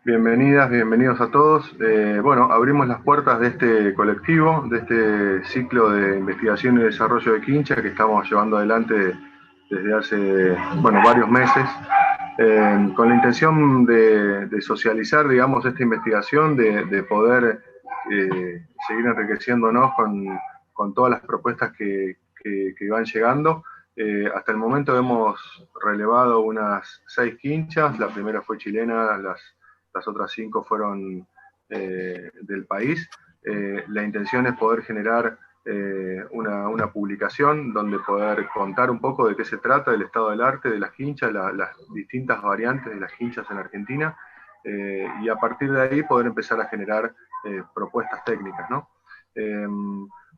Bienvenidas, bienvenidos a todos. Bueno, abrimos las puertas de este colectivo, de este ciclo de investigación y desarrollo de Quincha que estamos llevando adelante desde hace, bueno, varios meses, con la intención de socializar, digamos, esta investigación, de poder seguir enriqueciéndonos con todas las propuestas que van llegando. Hasta el momento hemos relevado unas 6 quinchas, la primera fue chilena, las otras 5 fueron del país. La intención es poder generar una publicación donde poder contar un poco de qué se trata, del estado del arte, de las quinchas, las distintas variantes de las quinchas en Argentina, y a partir de ahí poder empezar a generar propuestas técnicas, ¿no?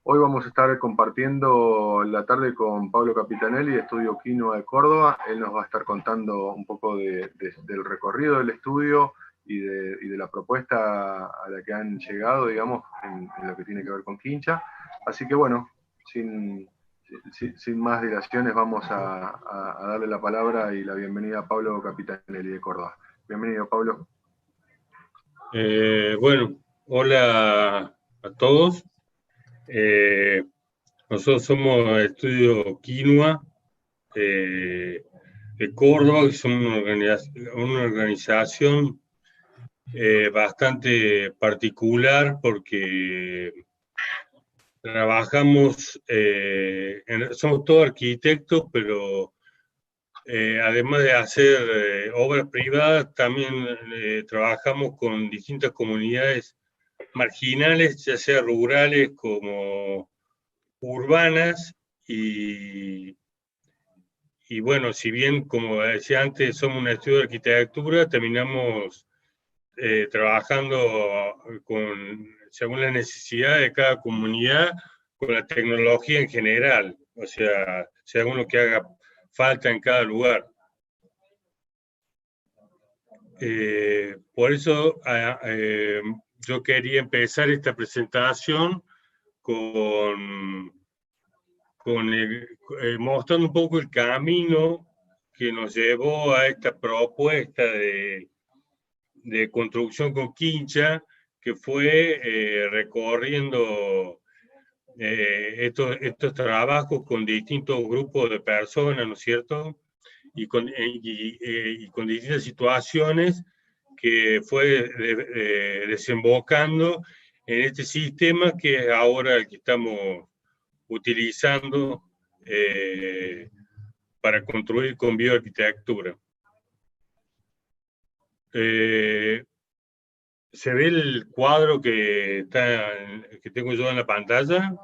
Hoy vamos a estar compartiendo la tarde con Pablo Capitanelli de Estudio Quinoa de Córdoba. Él nos va a estar contando un poco del recorrido del estudio y de la propuesta a la que han llegado, digamos, en lo que tiene que ver con Quincha. Así que bueno, sin más dilaciones vamos a darle la palabra y la bienvenida a Pablo Capitanelli de Córdoba. Bienvenido, Pablo. Bueno, hola a todos. Nosotros somos Estudio Quinoa de Córdoba, que somos una organización bastante particular porque trabajamos, somos todos arquitectos, pero además de hacer obras privadas, también trabajamos con distintas comunidades marginales, ya sea rurales como urbanas, y bueno, si bien, como decía antes, somos un estudio de arquitectura, terminamos trabajando según la necesidad de cada comunidad, con la tecnología en general, o sea, según lo que haga falta en cada lugar. Por eso yo quería empezar esta presentación con mostrando un poco el camino que nos llevó a esta propuesta de construcción con quincha, que fue recorriendo estos trabajos con distintos grupos de personas, ¿no es cierto? Y con distintas situaciones que fue desembocando en este sistema que es ahora el que estamos utilizando para construir con bioarquitectura. ¿Se ve el cuadro que tengo yo en la pantalla?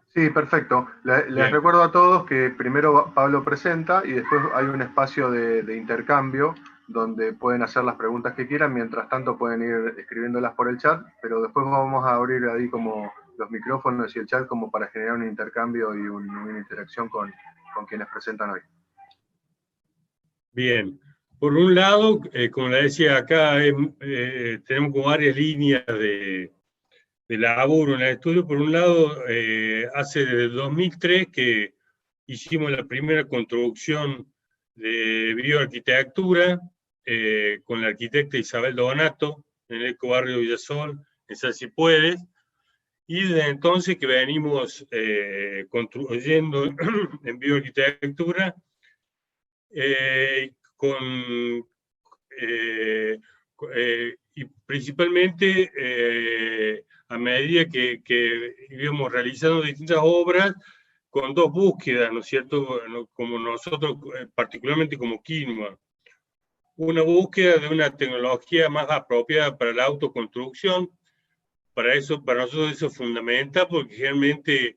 Sí, perfecto. Les recuerdo a todos que primero Pablo presenta y después hay un espacio de intercambio donde pueden hacer las preguntas que quieran. Mientras tanto pueden ir escribiéndolas por el chat, pero después vamos a abrir ahí como los micrófonos y el chat como para generar un intercambio y una interacción con quienes presentan hoy. Bien. Por un lado, como le decía acá, tenemos como varias líneas de laburo en el estudio. Por un lado, hace desde 2003 que hicimos la primera construcción de bioarquitectura con la arquitecta Isabel Donato en el ecobarrio Villasol, en Sal Si Puedes, y desde entonces que venimos construyendo en bioarquitectura con y principalmente a medida que íbamos realizando distintas obras con dos búsquedas, ¿no es cierto? Como nosotros, particularmente como Quinoa. Una búsqueda de una tecnología más apropiada para la autoconstrucción. Para nosotros eso es fundamental, porque generalmente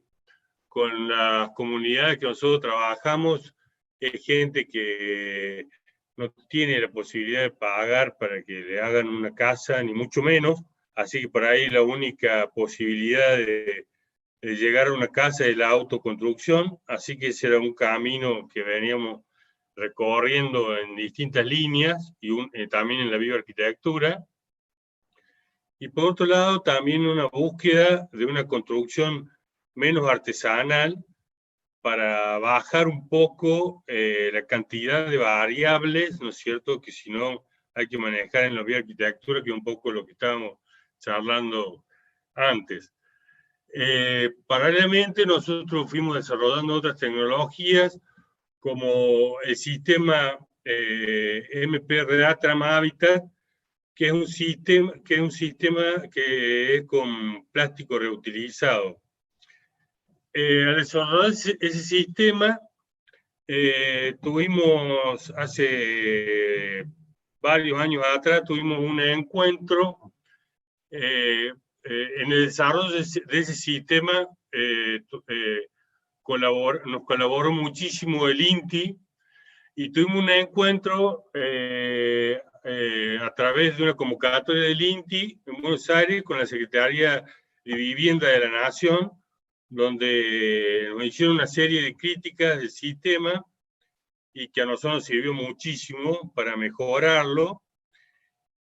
con las comunidades que nosotros trabajamos es gente que no tiene la posibilidad de pagar para que le hagan una casa, ni mucho menos. Así que por ahí la única posibilidad de llegar a una casa es la autoconstrucción. Así que ese era un camino que veníamos recorriendo en distintas líneas y también en la bioarquitectura. Y por otro lado, también una búsqueda de una construcción menos artesanal, para bajar un poco la cantidad de variables, ¿no es cierto?, que si no hay que manejar en la bioarquitectura, que es un poco lo que estábamos charlando antes. Paralelamente, nosotros fuimos desarrollando otras tecnologías, como el sistema MPRA Trama Habitat, que es un sistema que es con plástico reutilizado. Al desarrollar ese sistema, tuvimos hace varios años atrás, tuvimos un encuentro en el desarrollo de ese sistema. Nos colaboró muchísimo el INTI, y tuvimos un encuentro a través de una convocatoria del INTI en Buenos Aires con la Secretaría de Vivienda de la Nación, donde nos hicieron una serie de críticas del sistema y que a nosotros nos sirvió muchísimo para mejorarlo.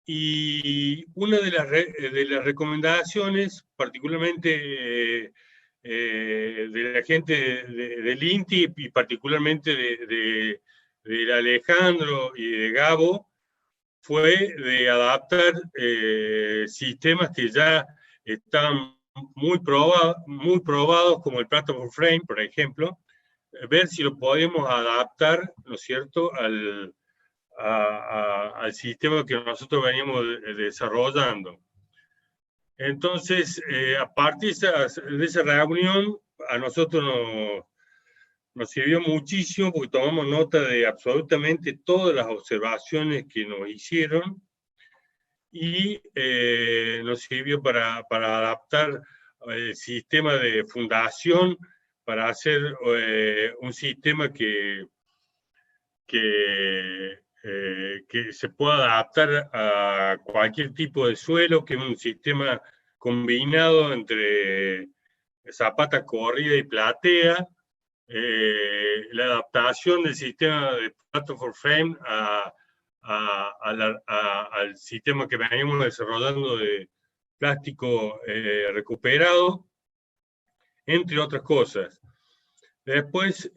Y una de las recomendaciones, particularmente de la gente del INTI y particularmente de Alejandro y de Gabo, fue de adaptar sistemas que ya estaban muy probados, como el Platform Frame, por ejemplo, ver si lo podemos adaptar, ¿no es cierto?, al sistema que nosotros veníamos desarrollando. Entonces, a partir de esa reunión, a nosotros nos sirvió muchísimo, porque tomamos nota de absolutamente todas las observaciones que nos hicieron, y nos sirvió para adaptar el sistema de fundación, para hacer un sistema que se pueda adaptar a cualquier tipo de suelo, que es un sistema combinado entre zapata corrida y platea. La adaptación del sistema de Platform Frame al sistema que venimos desarrollando de plástico recuperado, entre otras cosas. Después,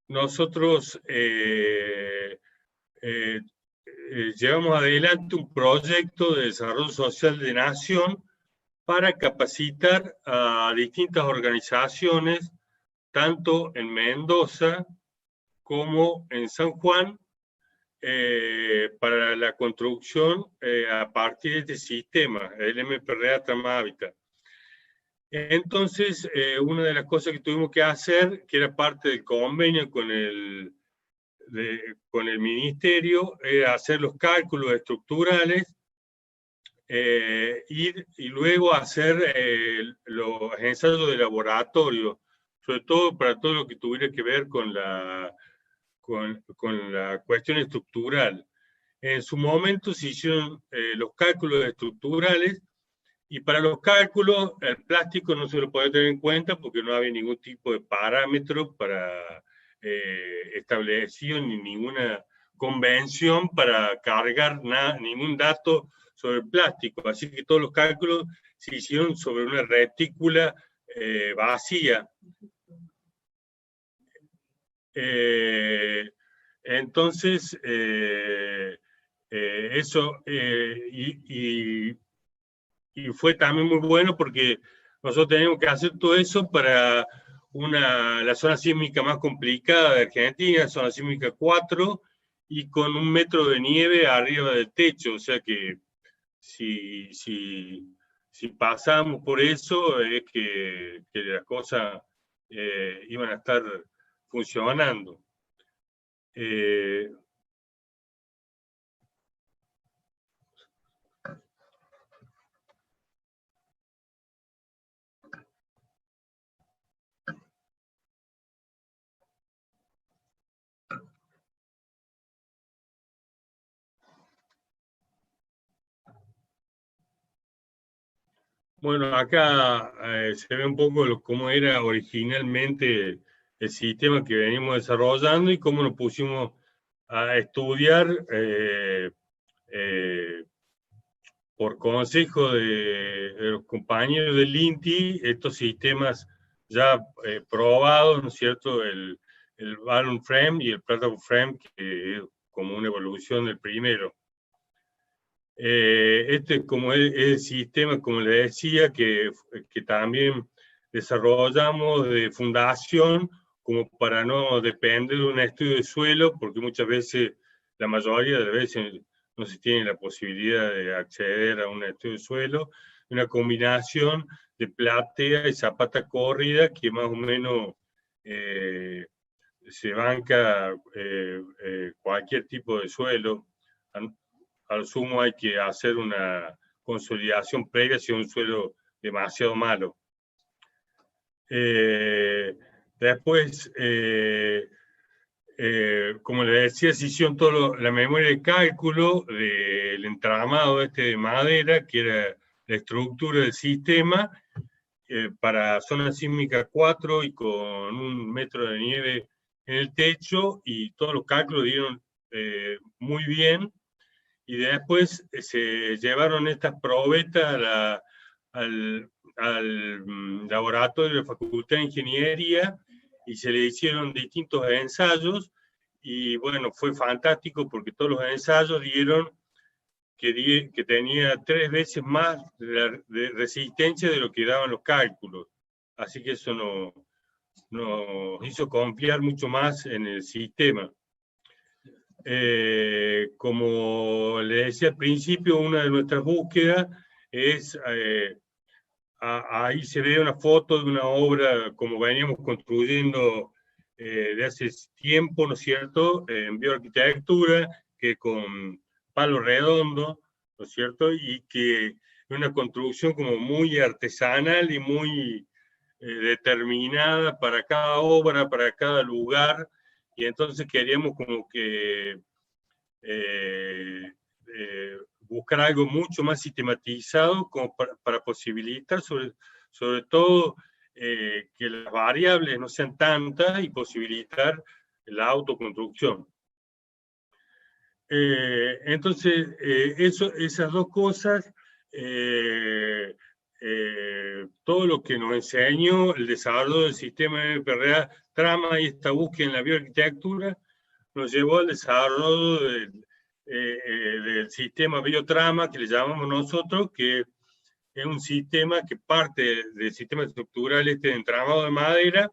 nosotros llevamos adelante un proyecto de desarrollo social de nación para capacitar a distintas organizaciones, tanto en Mendoza como en San Juan, para la construcción a partir de este sistema, el MPRA Trama Habitat. Entonces, una de las cosas que tuvimos que hacer, que era parte del convenio con el ministerio, era hacer los cálculos estructurales, y luego hacer los ensayos de laboratorio, sobre todo para todo lo que tuviera que ver con la cuestión estructural. En su momento se hicieron los cálculos estructurales, y para los cálculos el plástico no se lo podía tener en cuenta porque no había ningún tipo de parámetro para establecido, ni ninguna convención para cargar ningún dato sobre el plástico. Así que todos los cálculos se hicieron sobre una retícula vacía. Entonces, eso, y fue también muy bueno porque nosotros teníamos que hacer todo eso para la zona sísmica más complicada de Argentina, zona sísmica 4, y con 1 metro de nieve arriba del techo. O sea que si pasamos por eso, es que las cosas iban a estar funcionando. Bueno, acá se ve un poco cómo era originalmente el sistema que venimos desarrollando y cómo nos pusimos a estudiar por consejo de los compañeros del INTI estos sistemas ya probados, ¿no es cierto? El Balloon Frame y el Platform Frame, que es como una evolución del primero. Este como es el sistema, como le decía, que también desarrollamos de fundación, como para no depender de un estudio de suelo, porque muchas veces, la mayoría de las veces, no se tiene la posibilidad de acceder a un estudio de suelo. Una combinación de platea y zapata corrida que más o menos se banca cualquier tipo de suelo. Al sumo hay que hacer una consolidación previa si es un suelo demasiado malo. Después, como les decía, se hicieron toda la memoria de cálculo del entramado de madera, que era la estructura del sistema, para zona sísmica 4 y con 1 metro de nieve en el techo, y todos los cálculos dieron muy bien. Y después se llevaron estas probetas al laboratorio de la Facultad de Ingeniería y se le hicieron distintos ensayos, y bueno, fue fantástico porque todos los ensayos dieron que tenía 3 veces más de resistencia de lo que daban los cálculos. Así que eso nos hizo confiar mucho más en el sistema. Como le decía al principio, una de nuestras búsquedas es, ahí se ve una foto de una obra como veníamos construyendo de hace tiempo, ¿no es cierto?, en bioarquitectura, que con palo redondo, ¿no es cierto?, y que es una construcción como muy artesanal y muy determinada para cada obra, para cada lugar. Y entonces queríamos como que buscar algo mucho más sistematizado como para posibilitar sobre todo que las variables no sean tantas y posibilitar la autoconstrucción. Entonces, esas dos cosas, todo lo que nos enseñó el desarrollo del sistema MPRA Trama y esta búsqueda en la bioarquitectura, nos llevó al desarrollo del sistema Biotrama, que le llamamos nosotros, que es un sistema que parte del sistema estructural de entramado de madera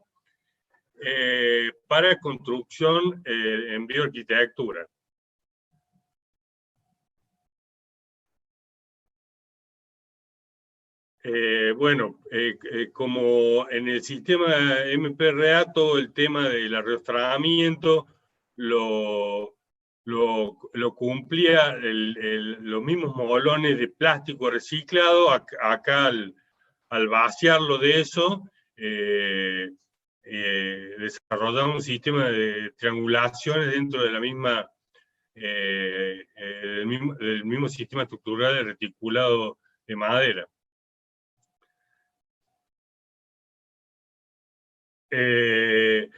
para construcción en bioarquitectura. Bueno, como en el sistema MPRA, todo el tema del arrastramiento lo cumplía los mismos molones de plástico reciclado. Acá al vaciarlo de eso, desarrollamos un sistema de triangulaciones dentro de la misma, del mismo sistema estructural de reticulado de madera. El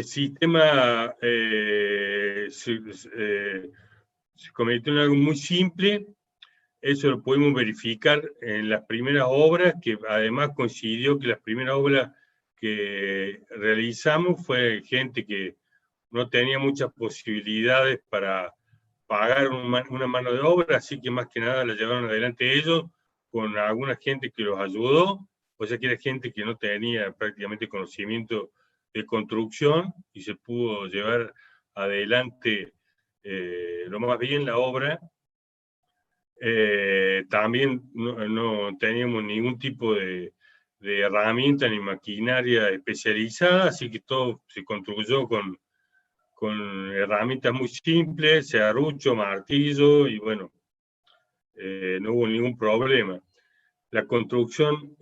sistema se convirtió en algo muy simple. Eso lo pudimos verificar en las primeras obras, que además coincidió que las primeras obras que realizamos fue gente que no tenía muchas posibilidades para pagar una mano de obra, así que más que nada la llevaron adelante ellos, con alguna gente que los ayudó, o sea que era gente que no tenía prácticamente conocimiento de construcción, y se pudo llevar adelante lo más bien la obra. También no teníamos ningún tipo de herramienta ni maquinaria especializada, así que todo se construyó con herramientas muy simples, serrucho, martillo, y bueno, no hubo ningún problema. La construcción...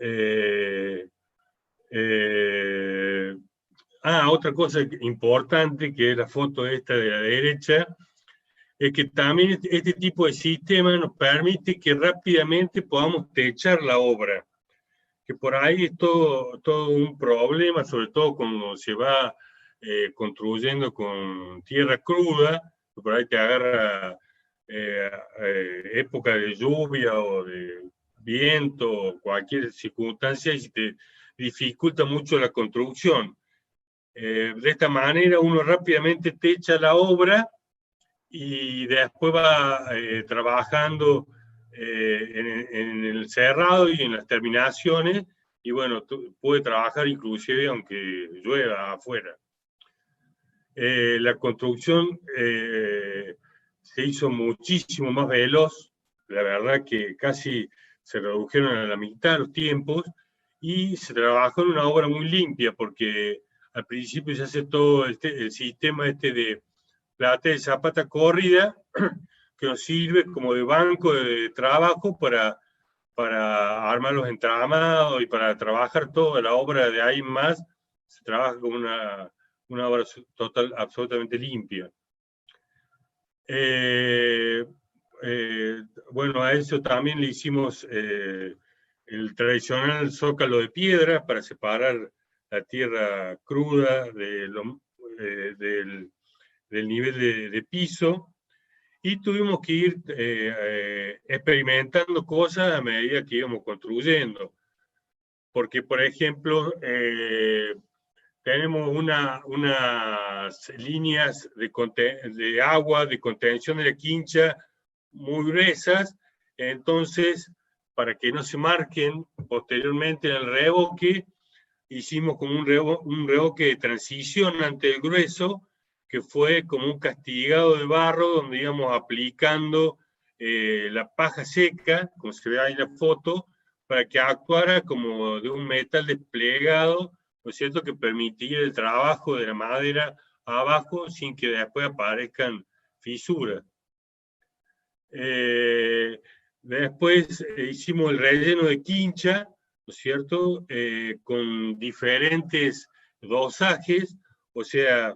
otra cosa importante, que es la foto esta de la derecha, es que también este tipo de sistema nos permite que rápidamente podamos techar la obra, que por ahí es todo un problema, sobre todo cuando se va construyendo con tierra cruda, que por ahí te agarra época de lluvia o de viento o cualquier circunstancia y te dificulta mucho la construcción. De esta manera uno rápidamente techa la obra y después va trabajando en el cerrado y en las terminaciones, y bueno, puede trabajar inclusive aunque llueva afuera. La construcción se hizo muchísimo más veloz, la verdad que casi se redujeron a la mitad los tiempos, y se trabajó en una obra muy limpia, porque al principio se hace todo el sistema de plata de zapata corrida, que nos sirve como de banco de trabajo para armar los entramados y para trabajar toda la obra de ahí más. Se trabaja como una obra absolutamente limpia. Bueno, a eso también le hicimos el tradicional zócalo de piedra para separar la tierra cruda del nivel de piso, y tuvimos que ir experimentando cosas a medida que íbamos construyendo. Porque, por ejemplo, tenemos unas líneas de agua, de contención de la quincha muy gruesas, entonces, para que no se marquen posteriormente en el revoque, hicimos como un revoque de transición ante el grueso, que fue como un castigado de barro, donde íbamos aplicando la paja seca, como se ve ahí en la foto, para que actuara como de un metal desplegado, ¿no es cierto?, que permitía el trabajo de la madera abajo sin que después aparezcan fisuras. Después hicimos el relleno de quincha, ¿no es cierto?, con diferentes dosajes, o sea,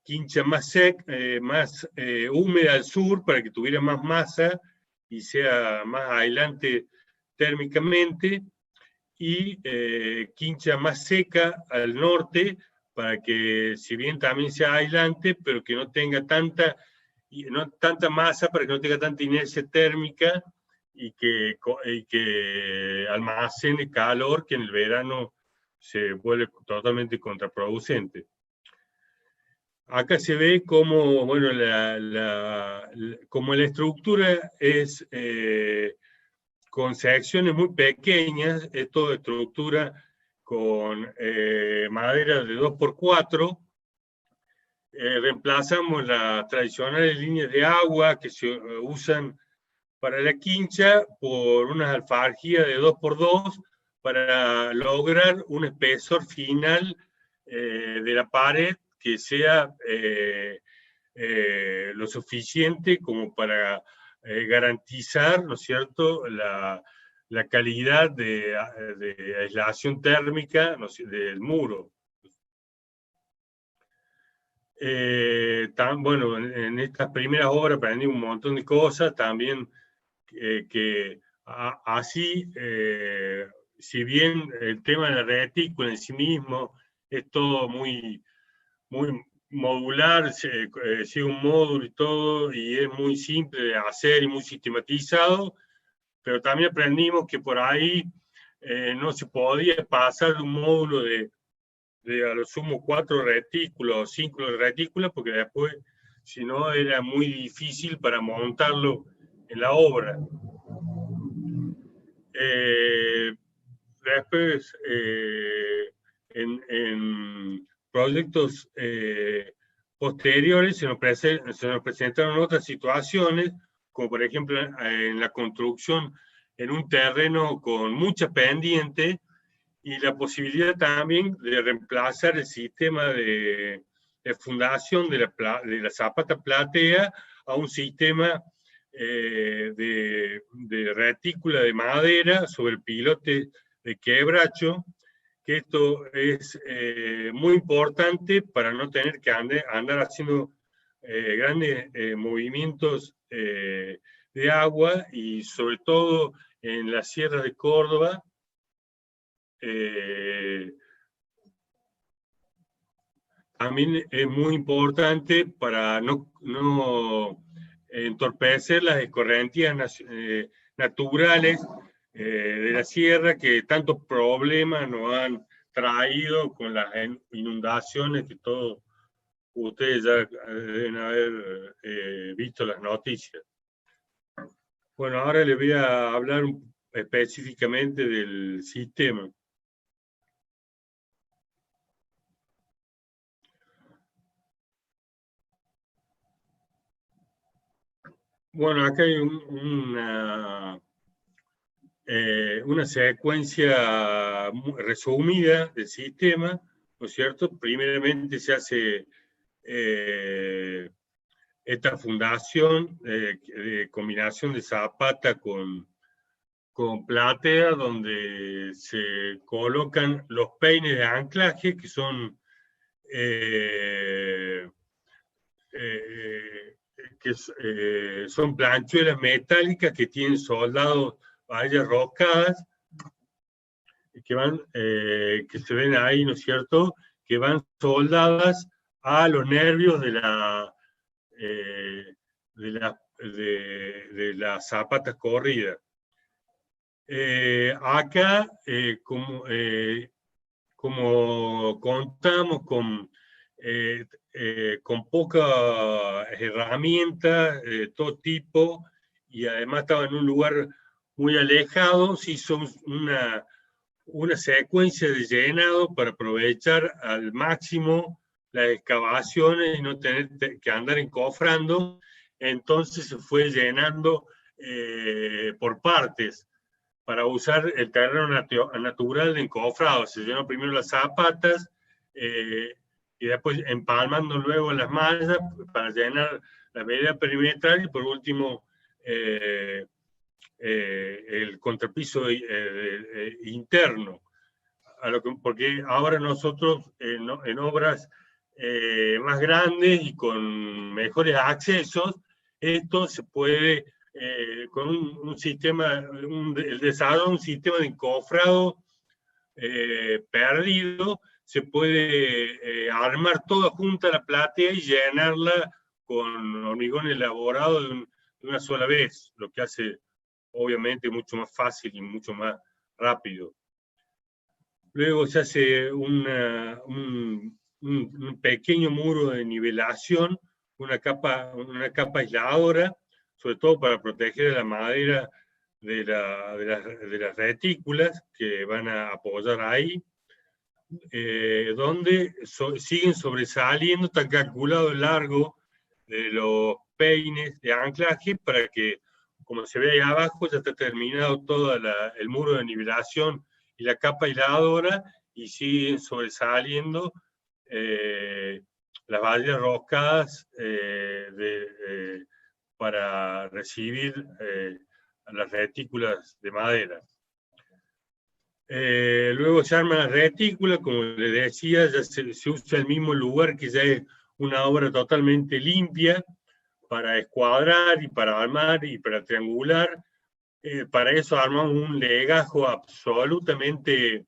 quincha más seca, más húmeda al sur para que tuviera más masa y sea más aislante térmicamente, y quincha más seca al norte para que, si bien también sea aislante, pero que no tenga tanta masa, para que no tenga tanta inercia térmica y que almacene calor, que en el verano se vuelve totalmente contraproducente. Acá se ve cómo, bueno, como la estructura es con secciones muy pequeñas, es toda estructura con madera de 2x4, reemplazamos las tradicionales líneas de agua que se usan para la quincha por unas alfarjías de 2x2 para lograr un espesor final de la pared que sea lo suficiente como para garantizar, ¿no es cierto?, la calidad de aislación térmica, ¿no?, del muro. Bueno, en estas primeras obras aprendí un montón de cosas, también así, si bien el tema de la retícula en sí mismo es todo muy modular, sigue un módulo y todo, y es muy simple de hacer y muy sistematizado, pero también aprendimos que por ahí no se podía pasar de un módulo de a lo sumo 4 retículas o 5 retículas, porque después, si no, era muy difícil para montarlo en la obra. Después, en proyectos posteriores se nos presentaron otras situaciones, como por ejemplo en la construcción en un terreno con mucha pendiente, y la posibilidad también de reemplazar el sistema de fundación de la zapata platea a un sistema de retícula de madera sobre el pilote de quebracho, que esto es muy importante para no tener que andar haciendo grandes movimientos de agua, y sobre todo en las sierras de Córdoba, también es muy importante para no entorpecer las escorrentías naturales de la sierra, que tantos problemas nos han traído con las inundaciones que todos ustedes ya deben haber visto las noticias. Bueno, ahora les voy a hablar específicamente del sistema. Bueno, acá hay una secuencia resumida del sistema, ¿no es cierto? Primeramente se hace esta fundación de combinación de zapata con platea, donde se colocan los peines de anclaje, que son son planchuelas metálicas que tienen soldados vallas roscadas, que se ven ahí, ¿no es cierto?, que van soldadas a los nervios de las zapatas corridas. Acá, como contamos con pocas herramientas de todo tipo, y además estaba en un lugar muy alejado, se hizo una secuencia de llenado para aprovechar al máximo las excavaciones y no tener que andar encofrando. Entonces se fue llenando por partes para usar el terreno natural de encofrado. Se llenó primero las zapatas y después empalmando luego las mallas para llenar la medida perimetral y por último el contrapiso interno. Porque ahora nosotros en obras más grandes y con mejores accesos, esto se puede, con un sistema, el desarrollo de un sistema de encofrado perdido, se puede armar toda junta la platea y llenarla con hormigón elaborado de una sola vez, lo que hace obviamente mucho más fácil y mucho más rápido. Luego se hace un pequeño muro de nivelación, una capa aisladora, sobre todo para proteger la madera de las retículas que van a apoyar ahí, donde siguen sobresaliendo, está calculado el largo de los peines de anclaje para que, como se ve ahí abajo, ya está terminado todo el muro de nivelación y la capa aisladora, y siguen sobresaliendo las vallas roscadas para recibir las retículas de madera. Luego se arma la retícula, como les decía, ya se usa el mismo lugar, que ya es una obra totalmente limpia para escuadrar y para armar y para triangular. Para eso armamos un legajo absolutamente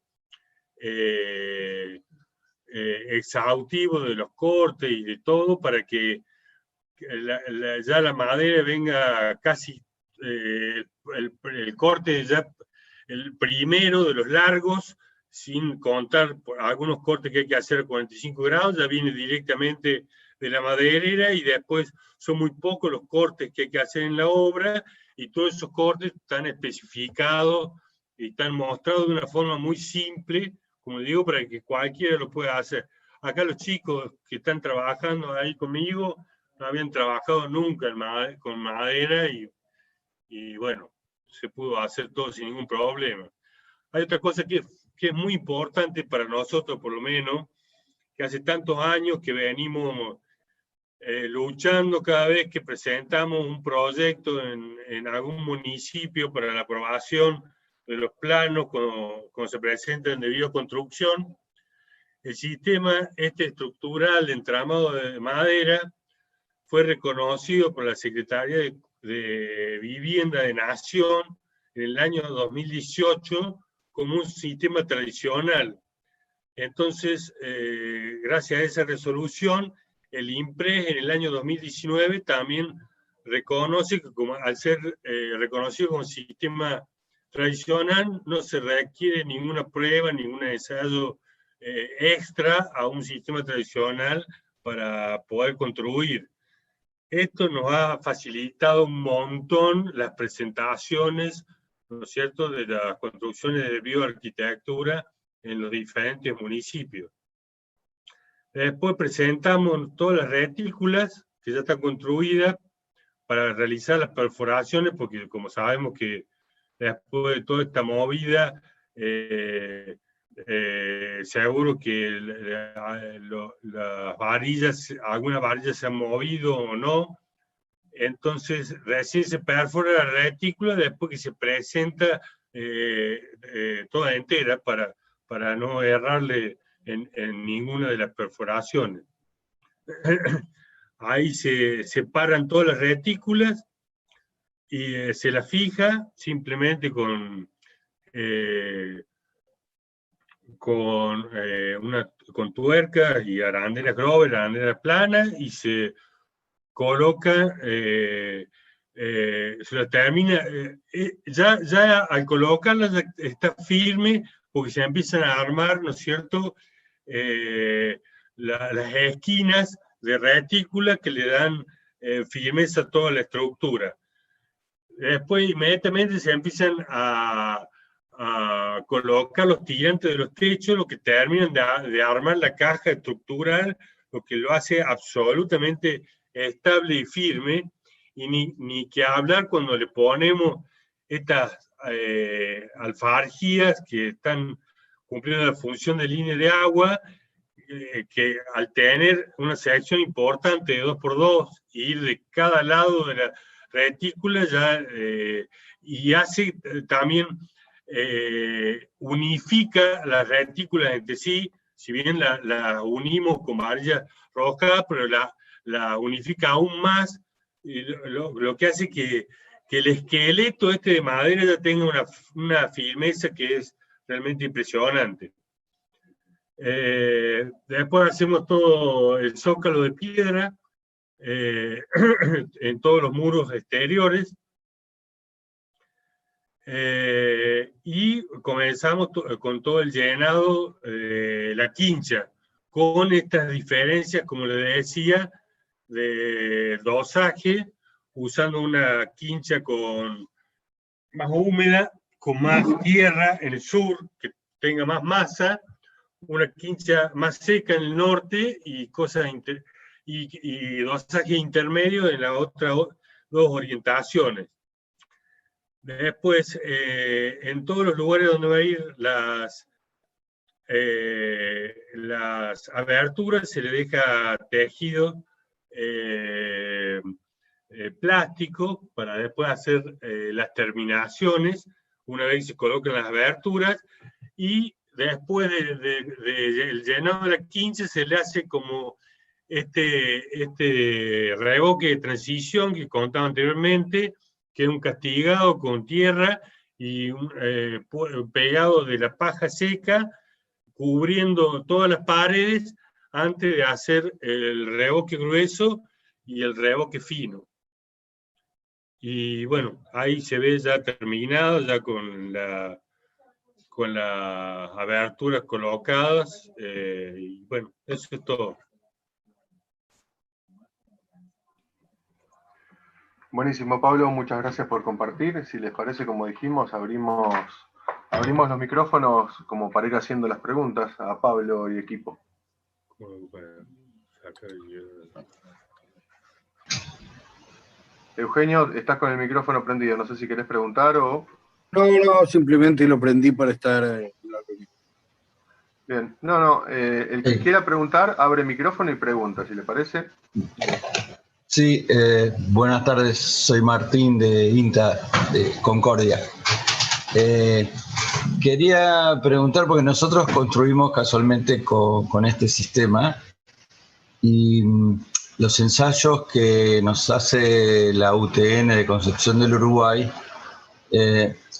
exhaustivo de los cortes y de todo, para que ya la madera venga casi, el corte ya el primero de los largos, sin contar algunos cortes que hay que hacer a 45 grados, ya viene directamente de la maderera, y después son muy pocos los cortes que hay que hacer en la obra, y todos esos cortes están especificados y están mostrados de una forma muy simple, como digo, para que cualquiera lo pueda hacer. Acá los chicos que están trabajando ahí conmigo no habían trabajado nunca con madera, y bueno, se pudo hacer todo sin ningún problema. Hay otra cosa que es muy importante para nosotros, por lo menos, que hace tantos años que venimos luchando cada vez que presentamos un proyecto en algún municipio para la aprobación de los planos cuando se presentan de bioconstrucción. El sistema estructural de entramado de madera fue reconocido por la Secretaría de Vivienda de Nación en el año 2018 como un sistema tradicional. Entonces, gracias a esa resolución, el INPRES en el año 2019 también reconoce que, al ser reconocido como sistema tradicional, no se requiere ninguna prueba, ningún ensayo extra a un sistema tradicional para poder construir. Esto nos ha facilitado un montón las presentaciones, ¿no es cierto?, de las construcciones de bioarquitectura en los diferentes municipios. Después presentamos todas las retículas que ya están construidas para realizar las perforaciones, porque como sabemos que después de toda esta movida, seguro que las varillas, algunas varillas se han movido o no. Entonces recién se perfora la retícula después que se presenta toda entera para no errarle en ninguna de las perforaciones. Ahí se separan todas las retículas y se las fija simplemente con tuercas y arandelas Grover, arandelas planas, y se coloca, se la termina, ya al colocarla ya está firme, porque se empiezan a armar, ¿no es cierto?, las esquinas de retícula que le dan firmeza a toda la estructura. Después inmediatamente se empiezan a colocar los tirantes de los techos, lo que terminan de armar la caja estructural, lo que lo hace absolutamente estable y firme, y ni que hablar cuando le ponemos estas alfarjías que están cumpliendo la función de línea de agua, que al tener una sección importante de 2x2, ir de cada lado de la retícula ya, y hace también, unifica las retículas entre sí, si bien la unimos con varillas rojas, pero la unifica aún más, lo que hace que el esqueleto de madera ya tenga una firmeza que es realmente impresionante. Después hacemos todo el zócalo de piedra en todos los muros exteriores, y comenzamos con todo el llenado de la quincha, con estas diferencias, como les decía, de dosaje, usando una quincha más húmeda, con más tierra en el sur, que tenga más masa, una quincha más seca en el norte y dosaje intermedio en las otras dos orientaciones. Después, en todos los lugares donde va a ir las aberturas, se le deja tejido plástico para después hacer las terminaciones, una vez que se colocan las aberturas, y después del llenado de la quincha se le hace como este revoque de transición que contaba anteriormente, que es un castigado con tierra y pegado de la paja seca, cubriendo todas las paredes antes de hacer el revoque grueso y el revoque fino. Y bueno, ahí se ve ya terminado, ya con las aberturas colocadas, y bueno, eso es todo. Buenísimo, Pablo, muchas gracias por compartir. Si les parece, como dijimos, abrimos los micrófonos como para ir haciendo las preguntas a Pablo y equipo. Eugenio, estás con el micrófono prendido, no sé si querés preguntar o... No, simplemente lo prendí para estar en la reunión. Bien, el que quiera preguntar, abre micrófono y pregunta, si le parece. Sí, buenas tardes, soy Martín de INTA, de Concordia. Quería preguntar, porque nosotros construimos casualmente con este sistema, y los ensayos que nos hace la UTN de Concepción del Uruguay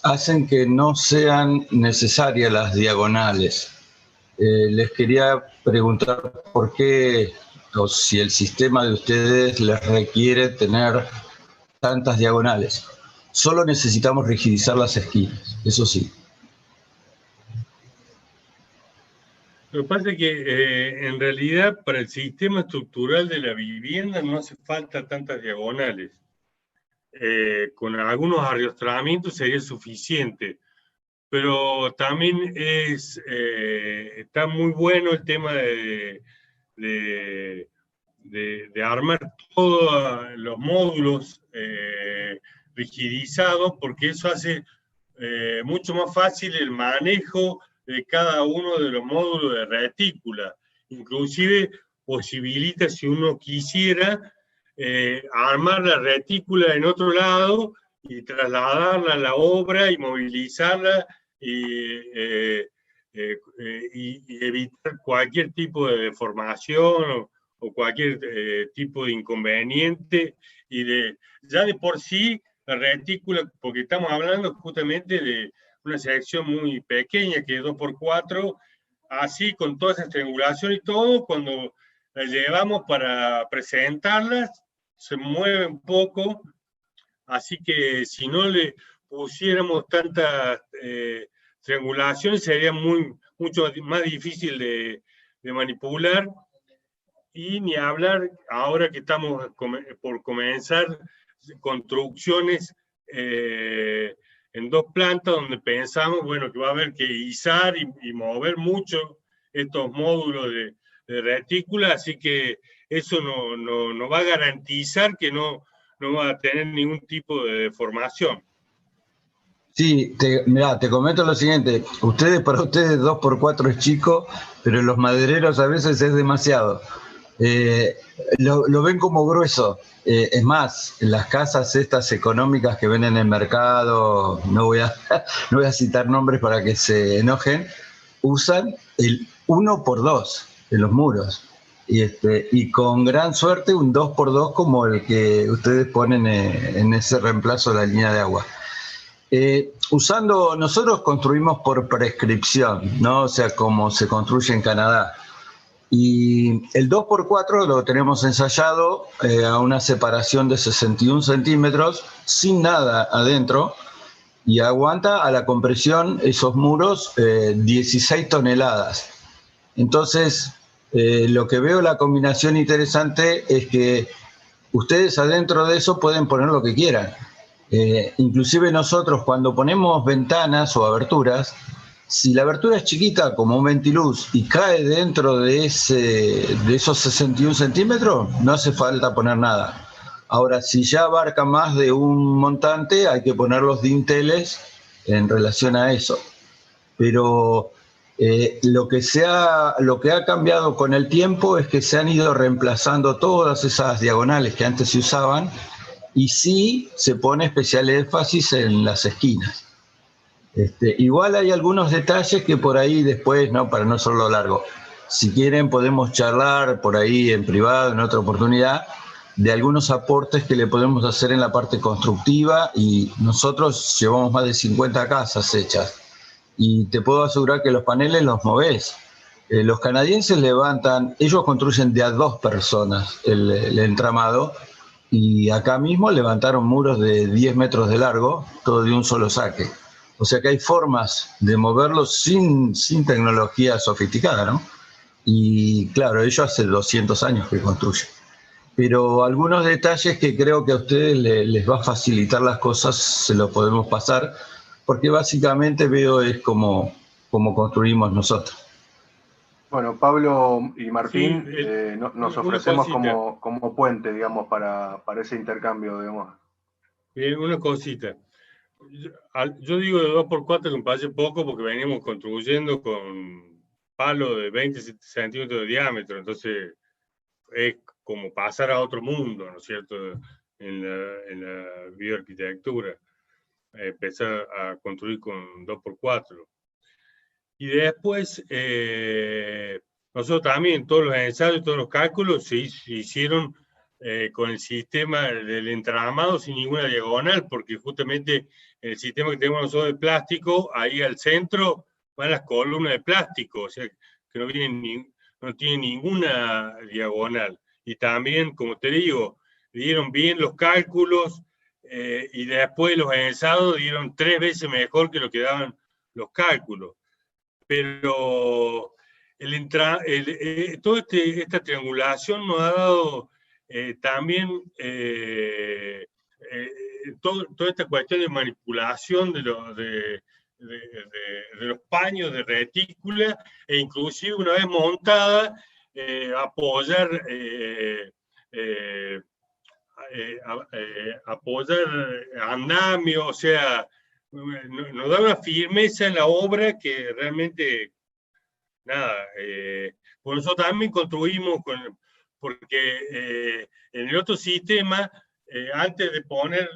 hacen que no sean necesarias las diagonales. Les quería preguntar por qué, o si el sistema de ustedes les requiere tener tantas diagonales. Solo necesitamos rigidizar las esquinas, eso sí. Lo que pasa es que en realidad para el sistema estructural de la vivienda no hace falta tantas diagonales. Con algunos arrastramientos sería suficiente, pero también está muy bueno el tema de armar todos los módulos rigidizados, porque eso hace mucho más fácil el manejo de cada uno de los módulos de retícula. Inclusive posibilita, si uno quisiera, armar la retícula en otro lado y trasladarla a la obra y movilizarla y evitar cualquier tipo de deformación o cualquier tipo de inconveniente. Ya de por sí, la retícula, porque estamos hablando justamente de una sección muy pequeña, que es 2x4, así con toda esa triangulación y todo, cuando la llevamos para presentarlas, se mueve un poco, así que si no le pusiéramos tantas triangulaciones sería mucho más difícil de manipular. Y ni hablar ahora que estamos por comenzar construcciones en 2 plantas, donde pensamos, bueno, que va a haber que izar y mover mucho estos módulos de retícula, así que eso no va a garantizar que no va a tener ningún tipo de deformación. Sí, mirá, te comento lo siguiente, para ustedes 2x4 es chico, pero los madereros a veces es demasiado. Lo ven como grueso. Es más, las casas estas económicas que ven en el mercado, no voy a citar nombres para que se enojen, usan el 1x2 en los muros. Y con gran suerte un 2x2 como el que ustedes ponen en ese reemplazo de la línea de agua. Nosotros construimos por prescripción, ¿no? O sea, como se construye en Canadá. Y el 2x4 lo tenemos ensayado a una separación de 61 centímetros, sin nada adentro, y aguanta a la compresión esos muros 16 toneladas. Entonces, lo que veo la combinación interesante es que ustedes adentro de eso pueden poner lo que quieran. Inclusive nosotros cuando ponemos ventanas o aberturas, si la abertura es chiquita como un ventiluz y cae dentro de esos 61 centímetros, no hace falta poner nada. Ahora, si ya abarca más de un montante, hay que poner los dinteles en relación a eso. Pero lo que ha cambiado con el tiempo es que se han ido reemplazando todas esas diagonales que antes se usaban, y sí se pone especial énfasis en las esquinas. Igual hay algunos detalles que por ahí después, ¿no? Para no hacerlo largo, si quieren podemos charlar por ahí en privado, en otra oportunidad, de algunos aportes que le podemos hacer en la parte constructiva, y nosotros llevamos más de 50 casas hechas, y te puedo asegurar que los paneles los movés. Los canadienses ellos construyen de a 2 personas el entramado, y acá mismo levantaron muros de 10 metros de largo, todo de un solo saque. O sea que hay formas de moverlos sin tecnología sofisticada, ¿no? Y claro, ellos hace 200 años que construyen. Pero algunos detalles que creo que a ustedes les va a facilitar las cosas, se los podemos pasar, porque básicamente veo es como construimos nosotros. Bueno, Pablo y Martín, sí, nos ofrecemos como puente, digamos, para ese intercambio, digamos. Bien, una cosita. Yo digo de 2x4 que me parece poco porque veníamos construyendo con palos de 20 centímetros de diámetro, entonces es como pasar a otro mundo, ¿no es cierto?, en la bioarquitectura, empezar a construir con 2x4. Y después, nosotros también, todos los ensayos, todos los cálculos se hicieron con el sistema del entramado sin ninguna diagonal, porque justamente el sistema que tenemos nosotros de plástico, ahí al centro van las columnas de plástico, o sea, que no tiene ninguna diagonal. Y también, como te digo, dieron bien los cálculos y después los ensayos dieron 3 veces mejor que lo que daban los cálculos. Pero toda esta triangulación nos ha dado también toda esta cuestión de manipulación de los paños de retícula, e inclusive una vez montada, apoyar andamio, o sea, nos da una firmeza en la obra que realmente, nada, por eso también construimos, porque en el otro sistema, antes de poner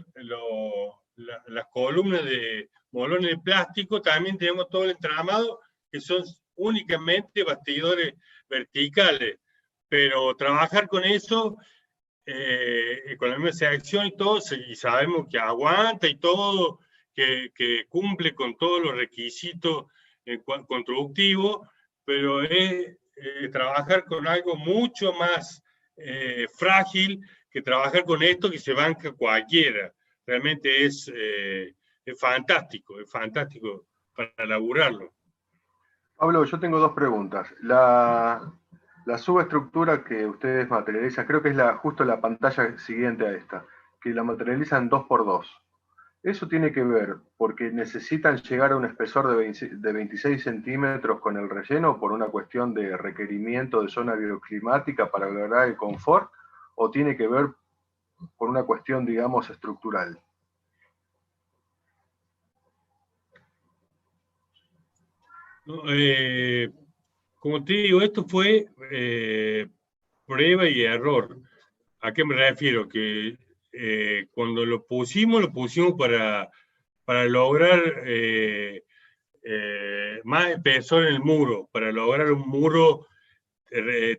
las columnas de molones de plástico, también tenemos todo el entramado, que son únicamente bastidores verticales, pero trabajar con eso, con la misma sección y todo, y sabemos que aguanta y todo, que cumple con todos los requisitos constructivos, pero es trabajar con algo mucho más frágil que trabajar con esto que se banca cualquiera. Realmente es fantástico para laburarlo. Pablo, yo tengo dos preguntas. La subestructura que ustedes materializan, creo que es justo la pantalla siguiente a esta, que la materializan 2x2. Eso tiene que ver porque necesitan llegar a un espesor de 26 centímetros con el relleno por una cuestión de requerimiento de zona bioclimática para lograr el confort, o tiene que ver por una cuestión, digamos, estructural. No, como te digo, esto fue prueba y error. ¿A qué me refiero? Que cuando lo pusimos para lograr más espesor en el muro, para lograr un muro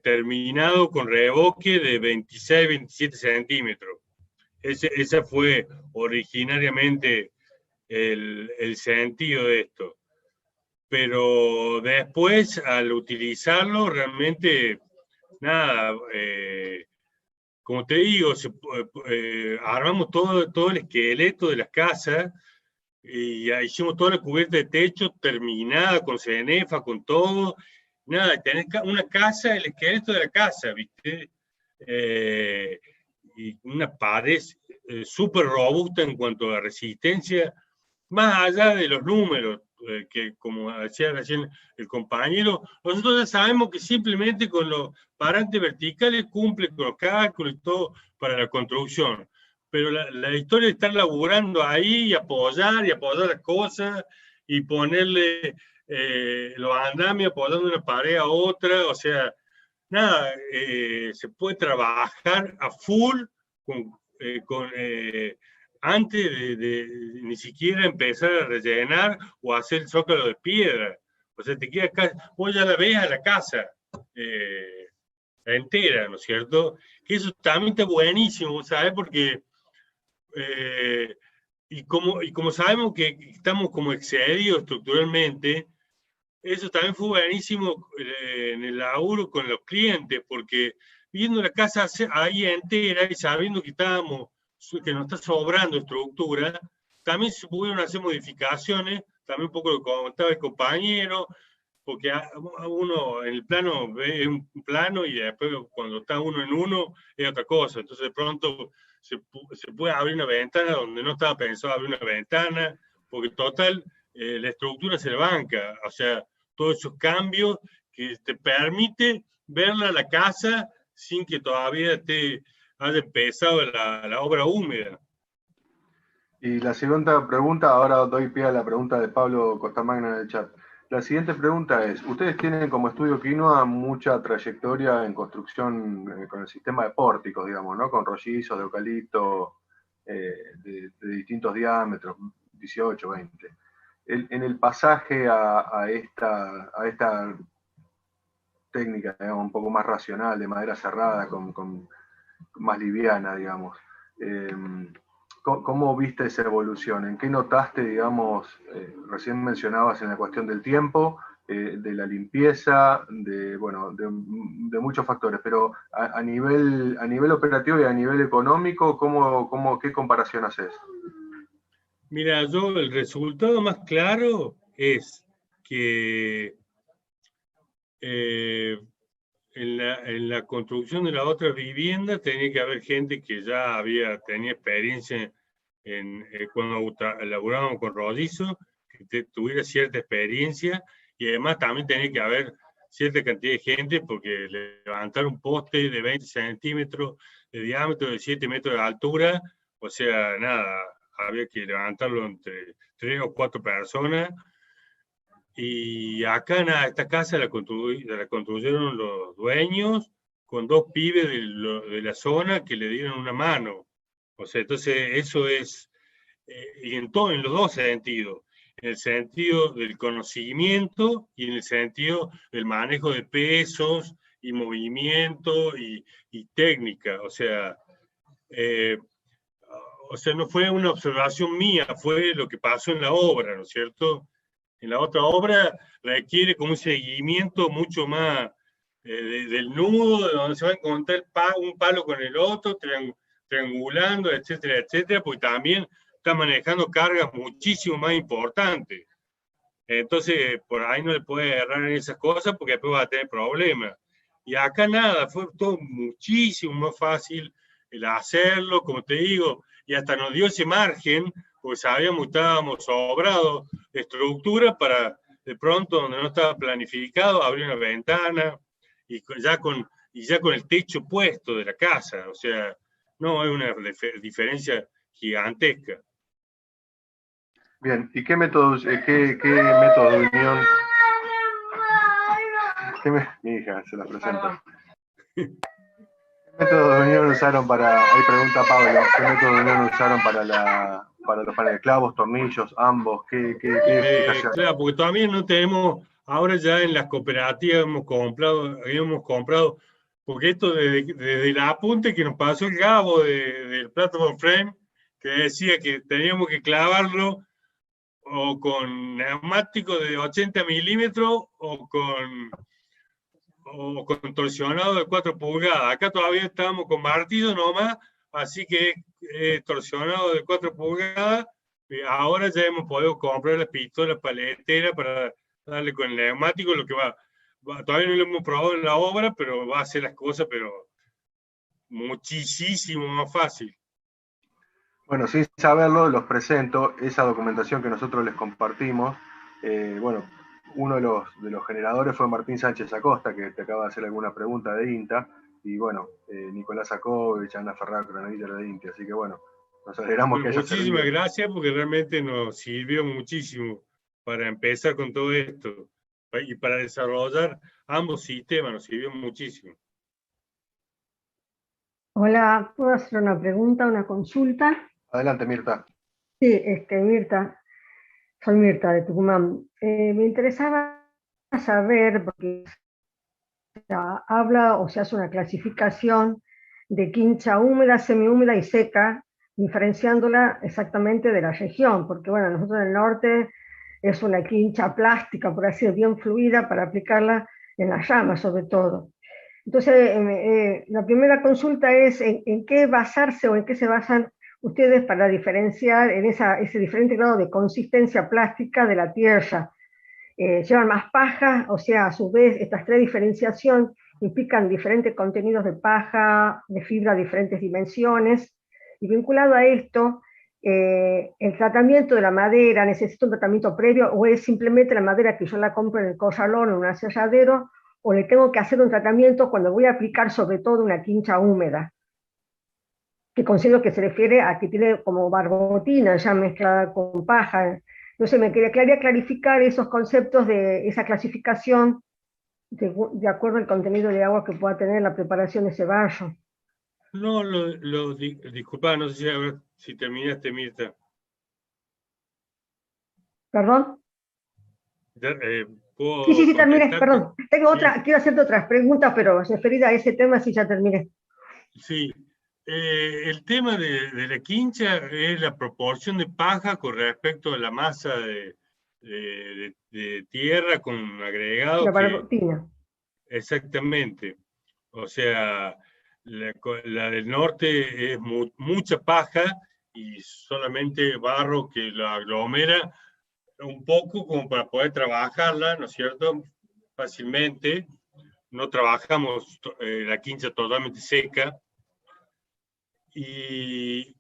terminado con revoque de 26-27 centímetros. Ese fue originariamente el sentido de esto. Pero después, al utilizarlo, realmente, nada, como te digo, armamos todo el esqueleto de las casas y hicimos toda la cubierta de techo terminada con cenefa, con todo. Nada, tenés una casa, el esqueleto de la casa, ¿viste? Y una pared súper robusta en cuanto a resistencia, más allá de los números, que como decía recién el compañero, nosotros ya sabemos que simplemente con los parantes verticales cumple con los cálculos y todo para la construcción. Pero la historia de estar laburando ahí y apoyar las cosas y ponerle los andamios apoyando una pared a otra, o sea, nada, se puede trabajar a full antes de ni siquiera empezar a rellenar o hacer el zócalo de piedra. O sea, te queda acá, vos ya la ves a la casa entera, ¿no es cierto? Que eso también está buenísimo, ¿sabes? Porque y como sabemos que estamos como excedidos estructuralmente, eso también fue buenísimo en el laburo con los clientes, porque viendo la casa ahí entera y sabiendo que nos está sobrando estructura, también se pudieron hacer modificaciones, también un poco lo comentaba el compañero, porque uno en el plano ve un plano y después cuando está uno en uno es otra cosa, entonces de pronto se puede abrir una ventana donde no estaba pensado abrir una ventana, porque total, la estructura se banca, o sea, todos esos cambios que te permite verla la casa sin que todavía haya empezado la obra húmeda. Y la segunda pregunta, ahora doy pie a la pregunta de Pablo Costamagna en el chat. La siguiente pregunta es, ustedes tienen como estudio Quinoa mucha trayectoria en construcción con el sistema de pórticos, digamos, ¿no? Con rollizos de eucalipto de distintos diámetros, 18, 20. En el pasaje a esta técnica, digamos, un poco más racional, de madera cerrada, más liviana, digamos, ¿cómo viste esa evolución? ¿En qué notaste, digamos, recién mencionabas en la cuestión del tiempo, de la limpieza, de muchos factores, pero a nivel operativo y a nivel económico, ¿qué comparación haces? Mira, el resultado más claro es que en la construcción de la otra vivienda tenía que haber gente que ya tenía experiencia cuando laburábamos con rollizo, que tuviera cierta experiencia, y además también tenía que haber cierta cantidad de gente, porque levantar un poste de 20 centímetros de diámetro, de 7 metros de altura, o sea, nada, había que levantarlo entre 3 o 4 personas. Y acá esta casa la construyeron los dueños con 2 pibes de la zona que le dieron una mano. O sea, entonces eso es, y en los dos sentidos, en el sentido del conocimiento y en el sentido del manejo de pesos y movimiento y técnica. O sea, no fue una observación mía, fue lo que pasó en la obra, ¿no es cierto? En la otra obra requiere como un seguimiento mucho más del nudo, de donde se va a encontrar un palo con el otro, triangulando, etcétera, etcétera, porque también está manejando cargas muchísimo más importantes. Entonces, por ahí no le puede errar en esas cosas porque después va a tener problemas. Y acá nada, fue todo muchísimo más fácil el hacerlo, como te digo, y hasta nos dio ese margen, porque sabíamos que estábamos sobrados de estructura para de pronto, donde no estaba planificado, abrir una ventana y ya con el techo puesto de la casa. O sea, no, es una diferencia gigantesca. Bien, ¿y qué métodos, qué método de unión? Mi hija se la presenta. ¿Qué método de unión usaron para, ahí pregunta Pablo, qué método de unión usaron para los paneles, clavos, tornillos, ambos? ¿Qué claro, porque todavía no tenemos, ahora ya en las cooperativas hemos comprado, porque esto desde el apunte que nos pasó el Gabo del Platform Frame, que decía que teníamos que clavarlo o con neumático de 80 milímetros o con torsionado de 4 pulgadas. Acá todavía estamos con martillo nomás, así que torsionado de 4 pulgadas. Ahora ya hemos podido comprar las pistolas paleteras para darle con el neumático, lo que todavía no lo hemos probado en la obra, pero va a hacer las cosas, pero muchísimo más fácil. Bueno, sin saberlo, los presento, esa documentación que nosotros les compartimos. Bueno, uno de los generadores fue Martín Sánchez Acosta, que te acaba de hacer alguna pregunta de INTA, y bueno, Nicolás Akovich, Ana Ferraro, cronaviller de INTA, así que bueno, nos alegramos que haya servido. Muchísimas gracias, porque realmente nos sirvió muchísimo para empezar con todo esto y para desarrollar ambos sistemas, nos sirvió muchísimo. Hola, ¿puedo hacer una pregunta, una consulta? Adelante, Mirta. Sí, Mirta, soy Mirta de Tucumán. Me interesaba saber, porque se habla o se hace una clasificación de quincha húmeda, semihúmeda y seca, diferenciándola exactamente de la región, porque bueno, nosotros en el norte es una quincha plástica, por así decirlo, bien fluida para aplicarla en las llamas sobre todo. Entonces, la primera consulta es en qué basarse o en qué se basan ustedes para diferenciar en ese diferente grado de consistencia plástica de la tierra. Llevan más paja, o sea, a su vez, estas 3 diferenciaciones implican diferentes contenidos de paja, de fibra, diferentes dimensiones, y vinculado a esto, el tratamiento de la madera, ¿necesita un tratamiento previo o es simplemente la madera que yo la compro en el corralón o en un aserradero, o le tengo que hacer un tratamiento cuando voy a aplicar sobre todo una quincha húmeda? Que considero que se refiere a que tiene como barbotina ya mezclada con paja. Entonces me quería clarificar esos conceptos de esa clasificación de acuerdo al contenido de agua que pueda tener la preparación de ese barro. No, disculpa, no sé si terminaste, Mirta. ¿Perdón? Sí, terminé, perdón. Quiero hacerte otras preguntas, pero referida a ese tema sí ya terminé. Sí. El tema de la quincha es la proporción de paja con respecto a la masa de tierra con agregado. La barbotina. Exactamente. O sea, la del norte es mucha paja y solamente barro que la aglomera un poco como para poder trabajarla, ¿no es cierto? fácilmente, no trabajamos la quincha totalmente seca, y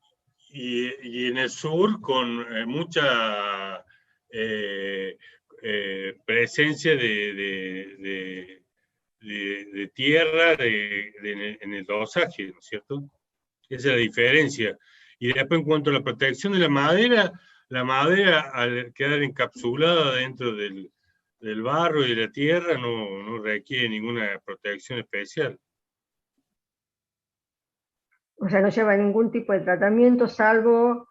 en el sur con mucha presencia de tierra en el dosaje, ¿no es cierto? Esa es la diferencia. Y después, en cuanto a la protección de la madera al quedar encapsulada dentro del barro y de la tierra no requiere ninguna protección especial. O sea, no lleva ningún tipo de tratamiento, salvo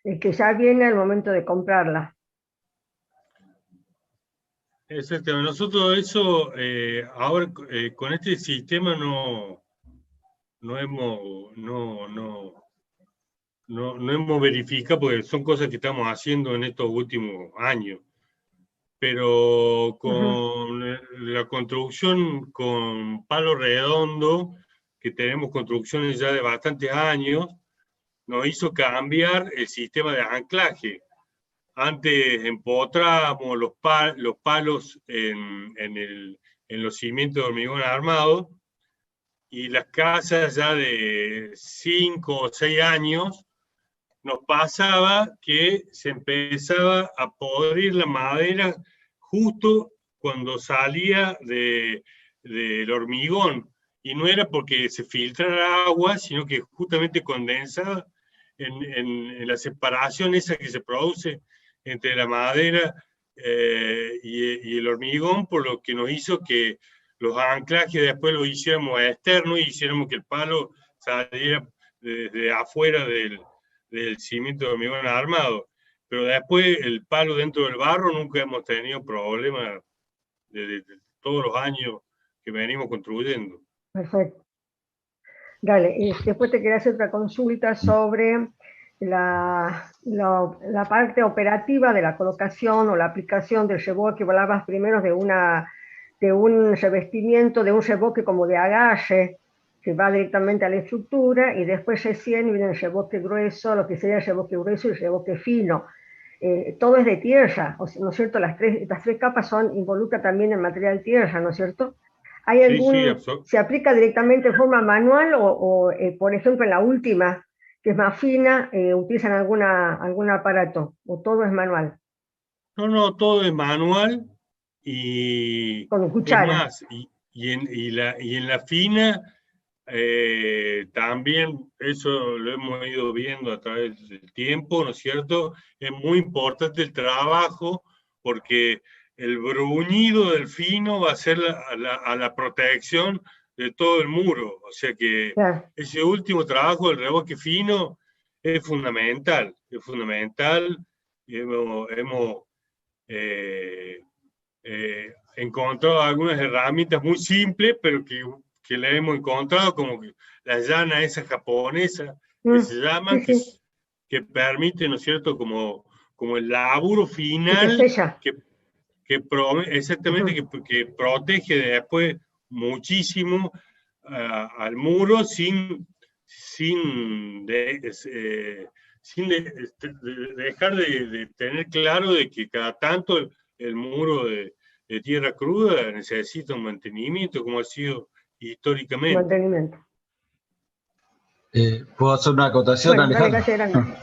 el que ya viene al momento de comprarla. Exactamente. Nosotros eso, ahora con este sistema no hemos verificado, porque son cosas que estamos haciendo en estos últimos años. Pero con la construcción con palo redondo, que tenemos construcciones ya de bastantes años, nos hizo cambiar el sistema de anclaje. Antes empotrábamos los palos en los cimientos de hormigón armado, y las casas ya de 5 o 6 años nos pasaba que se empezaba a podrir la madera justo cuando salía del hormigón. Y no era porque se filtrara agua, sino que justamente condensaba en la separación esa que se produce entre la madera y el hormigón, por lo que nos hizo que los anclajes después los hiciéramos externos y hiciéramos que el palo saliera desde afuera del cimiento de hormigón armado. Pero después el palo dentro del barro nunca hemos tenido problemas desde todos los años que venimos construyendo. Perfecto. Dale, después te quería hacer otra consulta sobre la parte operativa de la colocación o la aplicación del reboque. Hablabas primero de un revestimiento, de un reboque como de agalle, que va directamente a la estructura, y después recién viene el reboque grueso, lo que sería el reboque grueso y el reboque fino. Todo es de tierra, ¿no es cierto? Las tres capas involucran también el material tierra, ¿no es cierto? ¿Hay se aplica directamente de forma manual o por ejemplo, en la última, que es más fina, utilizan algún aparato, o todo es manual? No, todo es manual, y con cuchara. Es más, y en la fina también, eso lo hemos ido viendo a través del tiempo, ¿no es cierto? Es muy importante el trabajo, porque el bruñido del fino va a ser a la protección de todo el muro. O sea que claro, ese último trabajo del reboque fino es fundamental. Es fundamental. Hemos encontrado algunas herramientas muy simples, pero que le hemos encontrado, como la llana esa japonesa, que se llama, que permite, ¿no es cierto?, como el laburo final, exactamente, que protege después muchísimo al muro sin dejar de tener claro de que cada tanto el muro de tierra cruda necesita un mantenimiento, como ha sido históricamente. Mantenimiento. ¿Puedo hacer una acotación, bueno, Alejandro?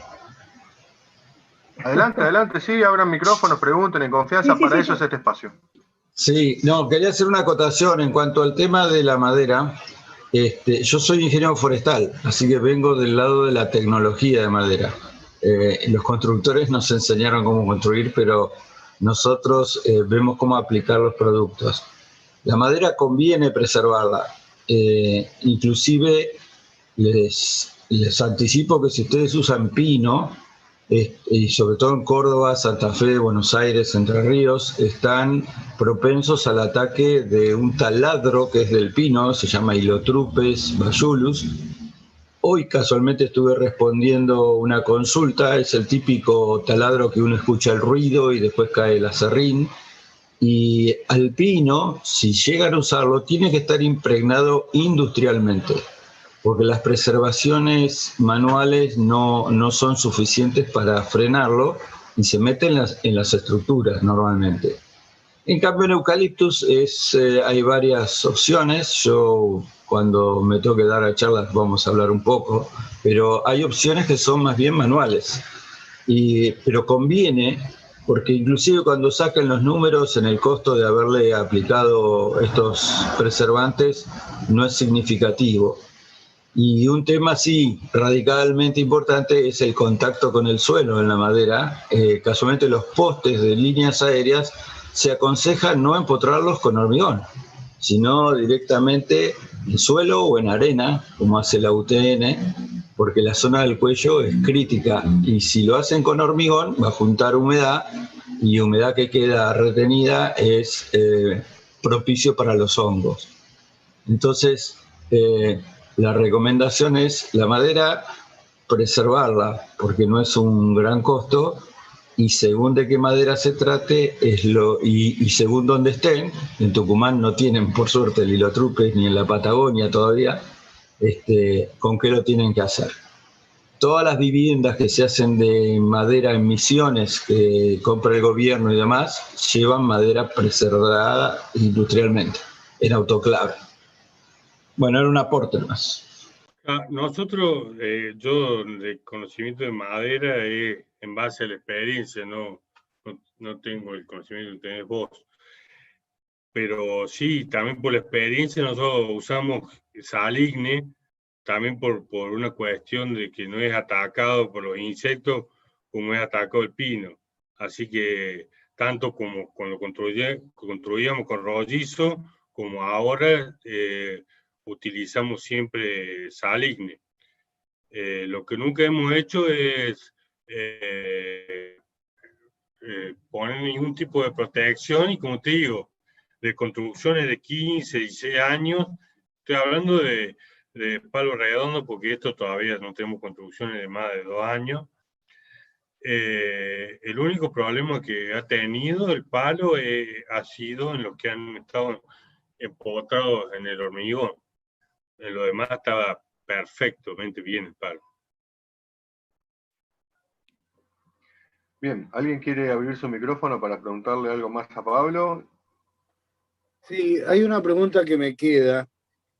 Adelante, sí, abran micrófonos, pregunten en confianza, para eso es este espacio. Sí, no, quería hacer una acotación en cuanto al tema de la madera. Yo soy ingeniero forestal, así que vengo del lado de la tecnología de madera. Los constructores nos enseñaron cómo construir, pero nosotros vemos cómo aplicar los productos. La madera conviene preservarla. Inclusive les anticipo que si ustedes usan pino, y sobre todo en Córdoba, Santa Fe, Buenos Aires, Entre Ríos, están propensos al ataque de un taladro que es del pino, se llama Ilotrupes bayulus. Hoy casualmente estuve respondiendo una consulta, es el típico taladro que uno escucha el ruido y después cae el aserrín. Y al pino, si llegan a usarlo, tiene que estar impregnado industrialmente, porque las preservaciones manuales no son suficientes para frenarlo y se meten en las estructuras normalmente. En cambio, en eucaliptus hay varias opciones. Yo, cuando me toque dar a charlas, vamos a hablar un poco, pero hay opciones que son más bien manuales. Pero conviene, porque inclusive cuando sacan los números en el costo de haberle aplicado estos preservantes, no es significativo. Y un tema sí radicalmente importante es el contacto con el suelo en la madera. Casualmente los postes de líneas aéreas se aconseja no empotrarlos con hormigón, sino directamente en suelo o en arena, como hace la UTN, porque la zona del cuello es crítica y si lo hacen con hormigón va a juntar humedad y humedad que queda retenida es propicio para los hongos. Entonces, la recomendación es la madera, preservarla, porque no es un gran costo, y según de qué madera se trate, y según dónde estén, en Tucumán no tienen, por suerte, el Lilotrupe, ni en la Patagonia todavía, con qué lo tienen que hacer. Todas las viviendas que se hacen de madera en Misiones, que compra el gobierno y demás, llevan madera preservada industrialmente, en autoclave. Bueno, era un aporte más. Nosotros, yo de conocimiento de madera es en base a la experiencia, no tengo el conocimiento que tenés vos. Pero sí, también por la experiencia nosotros usamos saligne, también por una cuestión de que no es atacado por los insectos como es atacado el pino. Así que tanto como cuando construíamos con rollizo, como ahora utilizamos siempre saligne. Lo que nunca hemos hecho es poner ningún tipo de protección y como te digo, de construcciones de 15, 16 años, estoy hablando de palo redondo porque esto todavía no tenemos construcciones de más de 2 años. El único problema que ha tenido el palo ha sido en los que han estado empotrados en el hormigón. En lo demás estaba perfectamente bien el palo. Bien, ¿alguien quiere abrir su micrófono para preguntarle algo más a Pablo? Sí, hay una pregunta que me queda,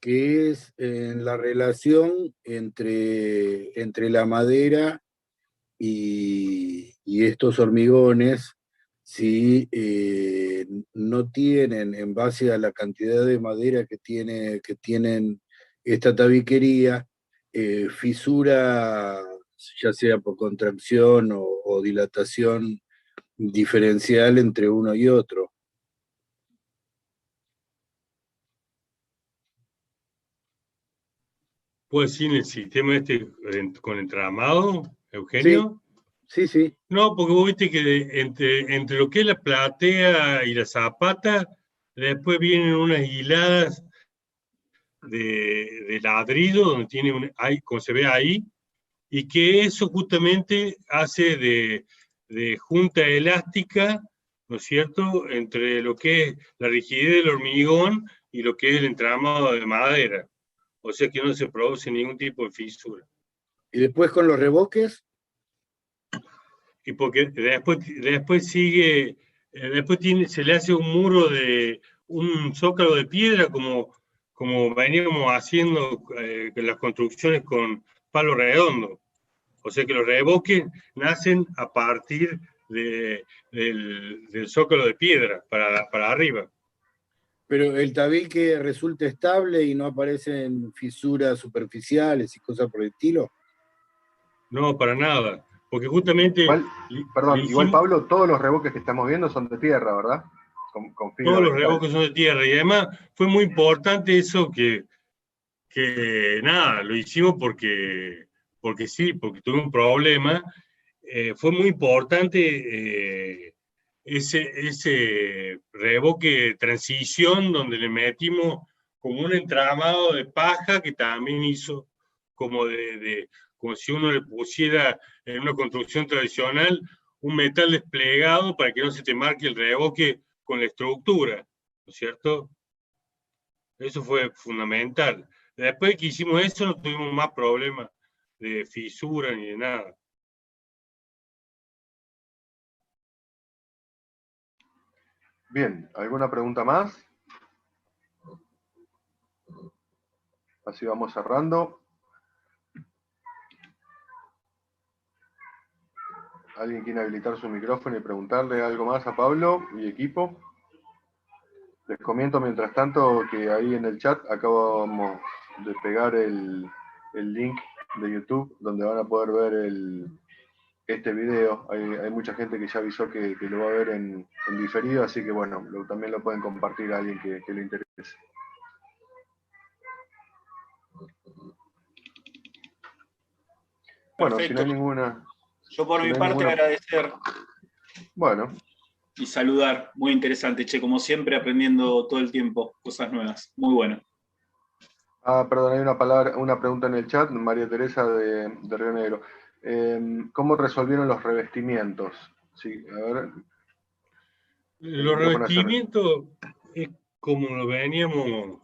que es en la relación entre la madera y estos hormigones, si no tienen, en base a la cantidad de madera que tienen esta tabiquería, fisura, ya sea por contracción o dilatación diferencial entre uno y otro. ¿Puedes decir el sistema con entramado, Eugenio? Sí, sí. No, porque vos viste que entre lo que es la platea y la zapata, después vienen unas hiladas de ladrillo, donde tiene como se ve ahí, y que eso justamente hace de junta elástica, ¿no es cierto?, entre lo que es la rigidez del hormigón y lo que es el entramado de madera. O sea que no se produce ningún tipo de fisura. ¿Y después con los revoques? Y porque después sigue, se le hace un muro un zócalo de piedra como veníamos haciendo las construcciones con palo redondo. O sea que los revoques nacen a partir del zócalo de piedra para arriba. Pero el tabique resulta estable y no aparecen fisuras superficiales y cosas por el estilo. No, para nada. Porque justamente... Igual Pablo, todos los revoques que estamos viendo son de tierra, ¿verdad? Con todos los revoques son de tierra. Y además fue muy importante eso que nada, lo hicimos porque sí, porque tuve un problema. Fue muy importante ese revoque de transición donde le metimos como un entramado de paja que también hizo como como si uno le pusiera en una construcción tradicional un metal desplegado para que no se te marque el revoque con la estructura, ¿no es cierto? Eso fue fundamental. Después que hicimos eso no tuvimos más problemas de fisura ni de nada. Bien, ¿alguna pregunta más? Así vamos cerrando. ¿Alguien quiere habilitar su micrófono y preguntarle algo más a Pablo y equipo? Les comento mientras tanto que ahí en el chat acabamos de pegar el link de YouTube donde van a poder ver este video. Hay mucha gente que ya avisó que lo va a ver en diferido, así que bueno, también lo pueden compartir a alguien que le interese. Bueno, Perfecto. si no hay ninguna... Yo por mi parte agradecer. Bueno. Y saludar. Muy interesante, che, como siempre aprendiendo todo el tiempo cosas nuevas. Muy bueno. Perdón, hay una pregunta en el chat, María Teresa de Río Negro. ¿Cómo resolvieron los revestimientos? Sí, a ver. Los revestimientos es como lo veníamos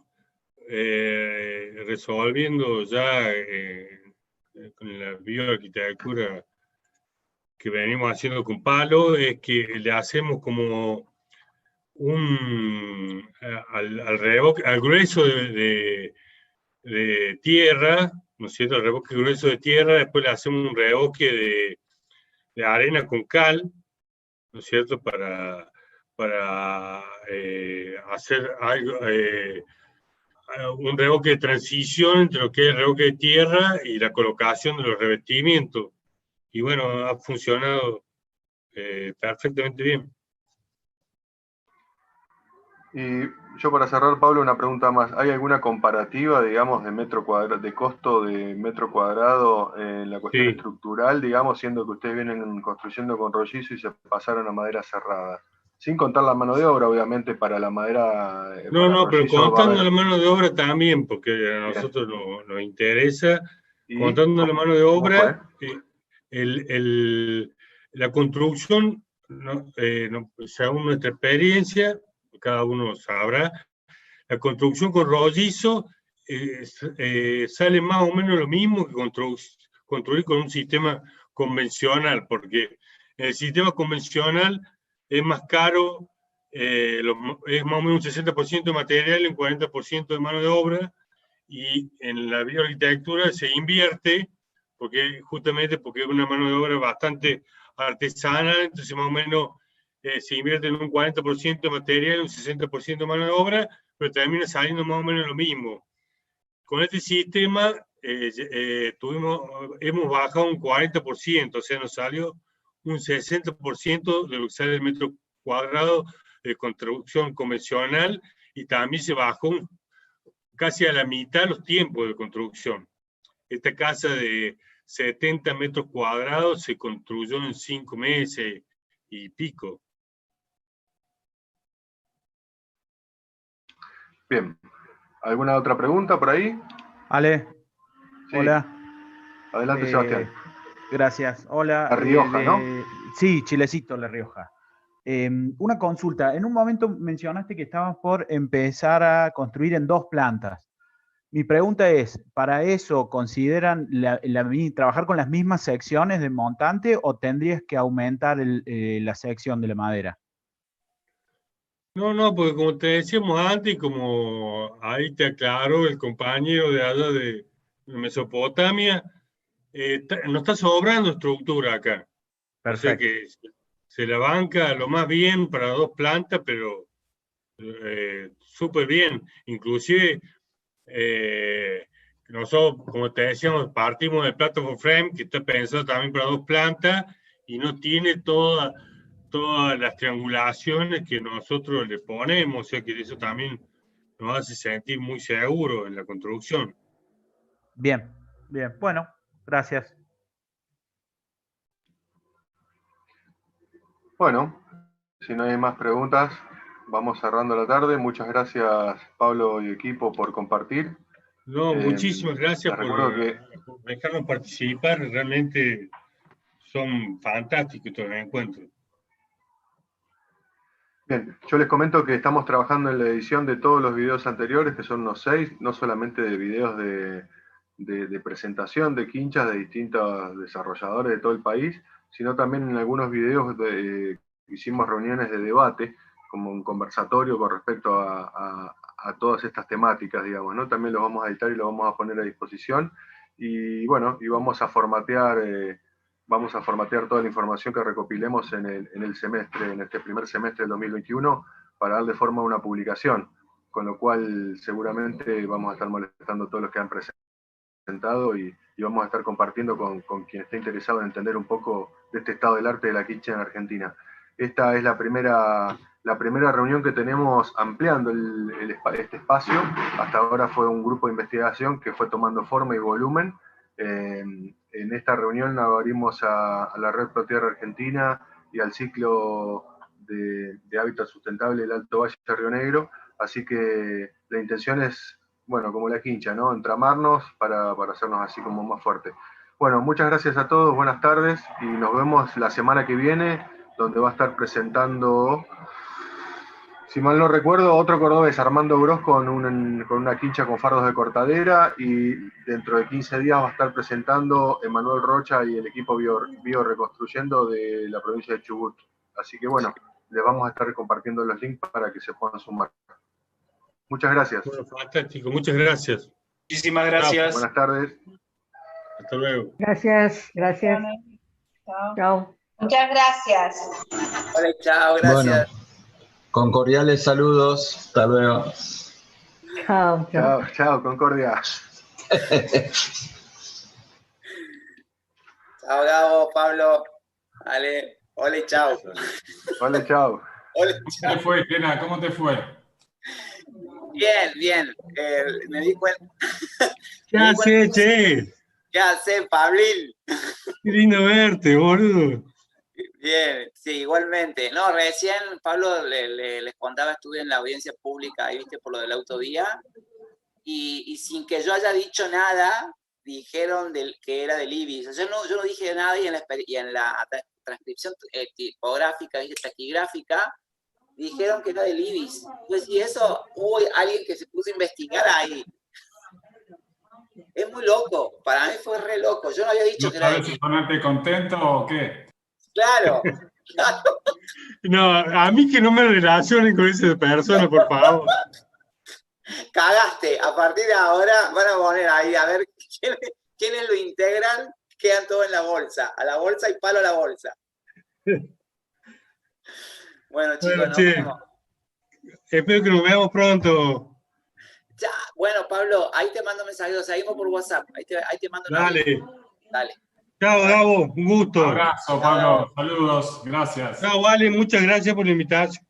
resolviendo ya con la bioarquitectura que venimos haciendo con palo, es que le hacemos como al grueso de tierra, ¿no es cierto? El revoque grueso de tierra, después le hacemos un revoque de arena con cal, ¿no es cierto? Para hacer algo, un revoque de transición entre lo que es el revoque de tierra y la colocación de los revestimientos. Y bueno, ha funcionado perfectamente bien. Y yo para cerrar, Pablo, una pregunta más. ¿Hay alguna comparativa, digamos, de costo de metro cuadrado en la cuestión estructural, digamos, siendo que ustedes vienen construyendo con rollizo y se pasaron a madera cerrada? Sin contar la mano de obra, obviamente, para la madera... No, pero contando la mano de obra también, porque a nosotros nos interesa, contando la mano de obra, la construcción, según nuestra experiencia, cada uno sabrá, la construcción con rollizo sale más o menos lo mismo que construir con un sistema convencional, porque el sistema convencional es más caro, es más o menos un 60% de material y un 40% de mano de obra, y en la bioarquitectura se invierte, justamente porque es una mano de obra bastante artesanal, entonces más o menos se invierte en un 40% de material, un 60% de mano de obra, pero termina saliendo más o menos lo mismo. Con este sistema hemos bajado un 40%, o sea, nos salió un 60% de lo que sale el metro cuadrado de construcción convencional, y también se bajó casi a la mitad los tiempos de construcción. Esta casa de 70 metros cuadrados se construyó en 5 meses y pico. Bien. ¿Alguna otra pregunta por ahí? Ale. Sí. Hola. Adelante, Sebastián. Gracias. Hola. La Rioja, ¿no? Sí, Chilecito, La Rioja. Una consulta. En un momento mencionaste que estabas por empezar a construir en 2 plantas. Mi pregunta es, ¿para eso consideran trabajar con las mismas secciones de montante o tendrías que aumentar la sección de la madera? No, porque como te decíamos antes, como ahí te aclaró el compañero de allá de Mesopotamia, no está sobrando estructura acá. Perfecto. O sea que se la banca lo más bien para 2 plantas, pero súper bien. Inclusive, nosotros, como te decíamos, partimos del platform frame, que está pensado también para 2 plantas, y no tiene todas las triangulaciones que nosotros le ponemos, o sea que eso también nos hace sentir muy seguros en la construcción. Bien. Bueno, gracias. Bueno, si no hay más preguntas, vamos cerrando la tarde. Muchas gracias, Pablo y equipo, por compartir. No, muchísimas gracias por dejarnos participar. Realmente son fantásticos estos encuentros. Bien, yo les comento que estamos trabajando en la edición de todos los videos anteriores, que son unos 6, no solamente de videos de presentación de quinchas de distintos desarrolladores de todo el país, sino también en algunos videos hicimos reuniones de debate como un conversatorio con respecto a todas estas temáticas, digamos, ¿no? También lo vamos a editar y lo vamos a poner a disposición. Y bueno, y vamos a formatear toda la información que recopilemos en el semestre, en este primer semestre del 2021, para darle forma a una publicación, con lo cual seguramente vamos a estar molestando a todos los que han presentado y vamos a estar compartiendo con quien esté interesado en entender un poco de este estado del arte de la quincha en Argentina. Esta es la primera reunión que tenemos ampliando este espacio. Hasta ahora fue un grupo de investigación que fue tomando forma y volumen. En esta reunión abrimos a la Red ProTierra Argentina y al ciclo de hábitat sustentable del Alto Valle de Río Negro. Así que la intención es, bueno, como la quincha, ¿no? Entramarnos para hacernos así como más fuerte. Bueno, muchas gracias a todos, buenas tardes, y nos vemos la semana que viene, donde va a estar presentando, si mal no recuerdo, otro cordobés, Armando Gros, con una quincha con fardos de cortadera, y dentro de 15 días va a estar presentando Emanuel Rocha y el equipo Bioreconstruyendo de la provincia de Chubut. Así que bueno, les vamos a estar compartiendo los links para que se puedan sumar. Muchas gracias. Bueno, fantástico, muchas gracias. Muchísimas gracias. Buenas tardes. Hasta luego. Gracias. Chao. Chao. Muchas gracias. Vale, chao, gracias. Bueno, con cordiales saludos. Hasta luego. Chao, Concordia. Chao, Gabo, Pablo. Vale, hola y chao. Hola, chao. Hola, ¿Cómo te fue, Kena? ¿Cómo te fue? Bien. Me di cuenta. ¿Qué haces, che? ¿Qué haces, Pablín? Qué lindo verte, boludo. Bien, sí, igualmente. No, recién, Pablo, les contaba, estuve en la audiencia pública, ahí viste, por lo del autovía, y sin que yo haya dicho nada, dijeron que era del IBIS. Yo no dije nada y en la transcripción tipográfica, taquigráfica, dijeron que era del IBIS. Pues, y eso, hubo alguien que se puso a investigar ahí. Es muy loco, para mí fue re loco. Yo no había dicho ¿No que era del sabes si IBIS. ponerte contento o qué? Claro. No, a mí que no me relacionen con esa persona, por favor. Cagaste. A partir de ahora van a poner ahí, a ver quiénes lo integran, quedan todos en la bolsa. A la bolsa y palo a la bolsa. Bueno, chicos, Bueno, nos che, vemos. espero que nos veamos pronto. Ya, bueno, Pablo, ahí te mando mensajes, seguimos por WhatsApp. Ahí te mando una. Dale. Dale. Chao, Gabo, un gusto. Un abrazo, Pablo. Saludos. Gracias. Chao, Vale, muchas gracias por la invitación.